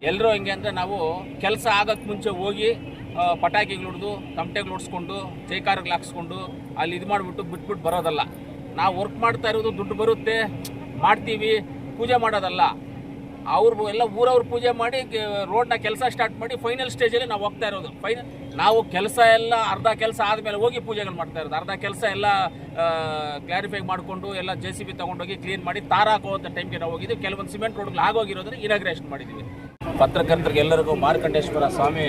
ಎಲ್ಲರೂ ಹೆಂಗೆ ಅಂದರೆ ನಾವು ಕೆಲಸ ಆಗೋಕ್ಕೆ ಮುಂಚೆ ಹೋಗಿ ಪಟಾಕಿಗಳು ಹೊಡೆದು ತಮಟೆಗಳು ಹೊಡ್ಸ್ಕೊಂಡು ಜೈಕಾರಗಳು ಹಾಕ್ಸ್ಕೊಂಡು ಅಲ್ಲಿ ಇದು ಮಾಡಿಬಿಟ್ಟು ಬಿಟ್ಬಿಟ್ಟು ಬರೋದಲ್ಲ. ನಾವು ವರ್ಕ್ ಮಾಡ್ತಾ ಇರೋದು ದುಡ್ಡು ಬರುತ್ತೆ ಮಾಡ್ತೀವಿ, ಪೂಜೆ ಮಾಡೋದಲ್ಲ. ಅವ್ರು ಎಲ್ಲ ಊರವ್ರು ಪೂಜೆ ಮಾಡಿ ರೋಡ್ನ ಕೆಲಸ ಸ್ಟಾರ್ಟ್ ಮಾಡಿ ಫೈನಲ್ ಸ್ಟೇಜಲ್ಲಿ ನಾವು ಹೋಗ್ತಾ ಇರೋದು. ನಾವು ಕೆಲಸ ಎಲ್ಲ ಅರ್ಧ ಕೆಲಸ ಆದಮೇಲೆ ಹೋಗಿ ಪೂಜೆಗಳು ಮಾಡ್ತಾ ಇರೋದು. ಅರ್ಧ ಕೆಲಸ ಎಲ್ಲ ಕ್ಲಾರಿಫೈ ಮಾಡಿಕೊಂಡು ಎಲ್ಲ JCB ತೊಗೊಂಡೋಗಿ ಕ್ಲೀನ್ ಮಾಡಿ ತಾರ ಹಾಕೋವಂಥ ಟೈಮ್ಗೆ ನಾವು ಹೋಗಿದ್ದೀವಿ. ಕೆಲವೊಂದು ಸಿಮೆಂಟ್ ರೋಡ್ಗಳು ಆಗೋಗಿರೋದನ್ನ ಇನಾಗ್ರೇಷನ್ ಮಾಡಿದ್ದೀವಿ. ಪತ್ರಕರ್ತರಿಗೆ ಎಲ್ಲರಿಗೂ ಮಾರ್ಕಂಡೇಶ್ವರ ಸ್ವಾಮಿ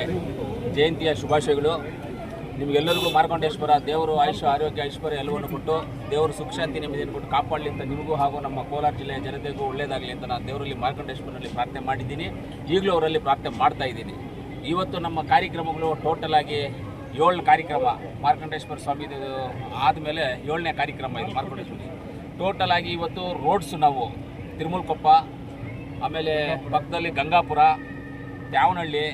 ಜಯಂತಿಯ ಶುಭಾಶಯಗಳು. ನಿಮಗೆಲ್ಲರಿಗೂ ಮಾರ್ಕಂಡೇಶ್ವರ ದೇವರು ಆಯುಷ್ಯ ಆರೋಗ್ಯ ಐಶ್ವರ್ಯ ಎಲ್ಲವನ್ನು ಕೊಟ್ಟು ದೇವರು ಸುಖ ಶಾಂತಿ ನೆಮ್ಮದಿಯನ್ನು ಕೊಟ್ಟು ಕಾಪಾಡಲಿ ಅಂತ ನಿಮಗೂ ಹಾಗೂ ನಮ್ಮ ಕೋಲಾರ ಜಿಲ್ಲೆಯ ಜನತೆಗೂ ಒಳ್ಳೆಯದಾಗಲಿ ಅಂತ ನಾನು ದೇವರಲ್ಲಿ ಮಾರ್ಕಂಡೇಶ್ವರನಲ್ಲಿ ಪ್ರಾರ್ಥನೆ ಮಾಡಿದ್ದೀನಿ. ಈಗಲೂ ಅವರಲ್ಲಿ ಪ್ರಾರ್ಥನೆ ಮಾಡ್ತಾ ಇದ್ದೀನಿ. ಇವತ್ತು ನಮ್ಮ ಕಾರ್ಯಕ್ರಮಗಳು ಟೋಟಲ್ ಆಗಿ 7 ಕಾರ್ಯಕ್ರಮ ಮಾರ್ಕಂಡೇಶ್ವರ ಸ್ವಾಮಿದು ಆದಮೇಲೆ 7ನೇ ಕಾರ್ಯಕ್ರಮ ಇದು ಮಾರ್ಕಂಡೇಶ್ವರಿ. ಟೋಟಲ್ ಆಗಿ ಇವತ್ತು ರೋಡ್ಸು ನಾವು ತಿರುಮಲಕೊಪ್ಪ, ಆಮೇಲೆ ಪಕ್ಕದಲ್ಲಿ ಗಂಗಾಪುರ, ತ್ಯಾವನಹಳ್ಳಿ,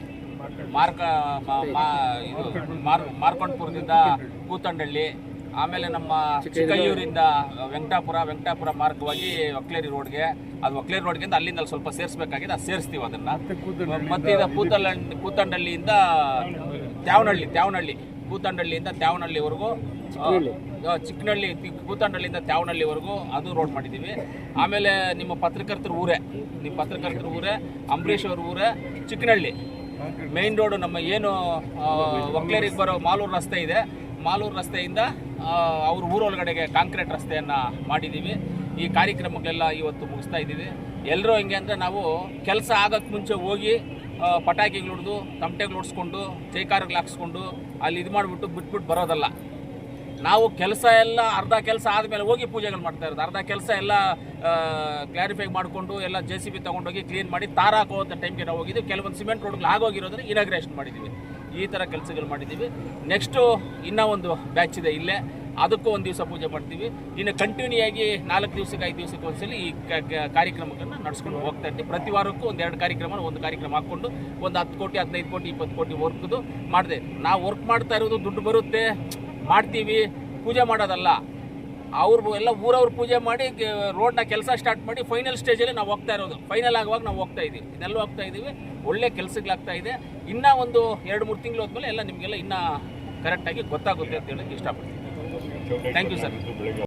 ಮಾರ್ಕೊಂಡ್ಪುರದಿಂದ ಕೂತಂಡಳ್ಳಿ, ಆಮೇಲೆ ನಮ್ಮ ಚಿಕ್ಕಯ್ಯೂರಿಂದ ವೆಂಕಟಾಪುರ ಮಾರ್ಗವಾಗಿ ಒಕ್ಲೇರಿ ರೋಡ್ಗೆ, ಅದು ಒಕ್ಲೇರಿ ರೋಡ್ಗಿಂತ ಅಲ್ಲಿಂದ ಸ್ವಲ್ಪ ಸೇರಿಸಬೇಕಾಗಿದೆ, ಅದು ಸೇರಿಸ್ತೀವಿ ಅದನ್ನು. ಮತ್ತು ಇದು ಕೂತಂಡಳ್ಳಿಯಿಂದ ತ್ಯಾವನಹಳ್ಳಿ ಕೂತಂಡಳ್ಳಿಯಿಂದ ತ್ಯಾವನಹಳ್ಳಿವರೆಗೂ, ಚಿಕ್ಕನಹಳ್ಳಿ ಕೂತಂಡಳ್ಳಿಯಿಂದ ತ್ಯಾವನಹಳ್ಳಿವರೆಗೂ ಅದು ರೋಡ್ ಮಾಡಿದ್ದೀವಿ. ಆಮೇಲೆ ನಿಮ್ಮ ಪತ್ರಕರ್ತರ ಊರೇ ಅಂಬರೀಷ್ ಅವ್ರ ಊರೇ ಚಿಕ್ಕನಹಳ್ಳಿ ಮೇನ್ ರೋಡು, ನಮ್ಮ ಏನು ಒಕ್ಲೇರಿಗೆ ಬರೋ ಮಾಲೂರು ರಸ್ತೆ ಇದೆ, ಮಾಲೂರು ರಸ್ತೆಯಿಂದ ಅವ್ರ ಊರೊಳಗಡೆಗೆ ಕಾಂಕ್ರೀಟ್ ರಸ್ತೆಯನ್ನು ಮಾಡಿದ್ದೀವಿ. ಈ ಕಾರ್ಯಕ್ರಮಗಳೆಲ್ಲ ಇವತ್ತು ಮುಗಿಸ್ತಾ ಇದ್ದೀವಿ. ಎಲ್ಲರೂ ಹೆಂಗೆ ಅಂದರೆ ನಾವು ಕೆಲಸ ಆಗೋಕ್ಕೆ ಮುಂಚೆ ಹೋಗಿ ಪಟಾಕಿಗಳು ಹೊಡೆದು ತಮಟೆಗಳು ಹೊಡ್ಸ್ಕೊಂಡು ಜೈಕಾರಗಳು ಹಾಕ್ಸ್ಕೊಂಡು ಅಲ್ಲಿ ಇದು ಮಾಡಿಬಿಟ್ಟು ಬಿಟ್ಬಿಟ್ಟು ಬರೋದಲ್ಲ. ನಾವು ಕೆಲಸ ಎಲ್ಲ ಅರ್ಧ ಕೆಲಸ ಆದಮೇಲೆ ಹೋಗಿ ಪೂಜೆಗಳು ಮಾಡ್ತಾ ಇರೋದು. ಅರ್ಧ ಕೆಲಸ ಎಲ್ಲ ಕ್ಲಾರಿಫೈ ಮಾಡಿಕೊಂಡು ಎಲ್ಲ JCB ತೊಗೊಂಡೋಗಿ ಕ್ಲೀನ್ ಮಾಡಿ ತಾರ ಹಾಕೋವಂಥ ಟೈಮ್ಗೆ ನಾವು ಹೋಗಿದ್ದೀವಿ. ಕೆಲವೊಂದು ಸಿಮೆಂಟ್ ರೋಡ್ಗಳು ಆಗೋಗಿರೋದನ್ನ ಇನಾಗ್ರೇಷನ್ ಮಾಡಿದ್ದೀವಿ. ಈ ಥರ ಕೆಲಸಗಳು ಮಾಡಿದ್ದೀವಿ. ನೆಕ್ಸ್ಟು ಇನ್ನೂ ಒಂದು ಬ್ಯಾಚ್ ಇದೆ ಇಲ್ಲೇ, ಅದಕ್ಕೂ ಒಂದು ದಿವಸ ಪೂಜೆ ಮಾಡ್ತೀವಿ. ಇನ್ನು ಕಂಟಿನ್ಯೂ ಆಗಿ 4 ದಿವಸಕ್ಕೆ 5 ದಿವಸಕ್ಕೆ ಒಂದ್ಸಲಿ ಈ ಕಾರ್ಯಕ್ರಮಗಳನ್ನು ನಡೆಸ್ಕೊಂಡು ಹೋಗ್ತಾ ಇರ್ತೀವಿ. ಪ್ರತಿ ವಾರಕ್ಕೂ ಒಂದು 2 ಕಾರ್ಯಕ್ರಮ, ಒಂದು ಕಾರ್ಯಕ್ರಮ ಹಾಕ್ಕೊಂಡು ಒಂದು 10 ಕೋಟಿ 15 ಕೋಟಿ 20 ಕೋಟಿ ವರ್ಕ್ದು ಮಾಡಿದೆ. ನಾವು ವರ್ಕ್ ಮಾಡ್ತಾ ಇರೋದು ದುಡ್ಡು ಬರುತ್ತೆ ಮಾಡ್ತೀವಿ, ಪೂಜೆ ಮಾಡೋದಲ್ಲ. ಅವ್ರು ಎಲ್ಲ ಊರವ್ರು ಪೂಜೆ ಮಾಡಿ ರೋಡ್ನ ಕೆಲಸ ಸ್ಟಾರ್ಟ್ ಮಾಡಿ ಫೈನಲ್ ಸ್ಟೇಜಲ್ಲಿ ನಾವು ಹೋಗ್ತಾ ಇರೋದು. ಫೈನಲ್ ಆಗುವಾಗ ನಾವು ಹೋಗ್ತಾ ಇದ್ದೀವಿ, ಇದೆಲ್ಲ ಹೋಗ್ತಾ ಇದ್ದೀವಿ. ಒಳ್ಳೆ ಕೆಲಸಗಳಾಗ್ತಾ ಇದೆ. ಇನ್ನೂ ಒಂದು 2-3 ತಿಂಗಳು ಹೋದ್ಮೇಲೆ ಎಲ್ಲ ನಿಮಗೆಲ್ಲ ಇನ್ನೂ ಕರೆಕ್ಟಾಗಿ ಗೊತ್ತಾಗುತ್ತೆ ಅಂತ ಹೇಳೋಕ್ಕೆ ಇಷ್ಟಪಡ್ತೀನಿ. Thank you sir.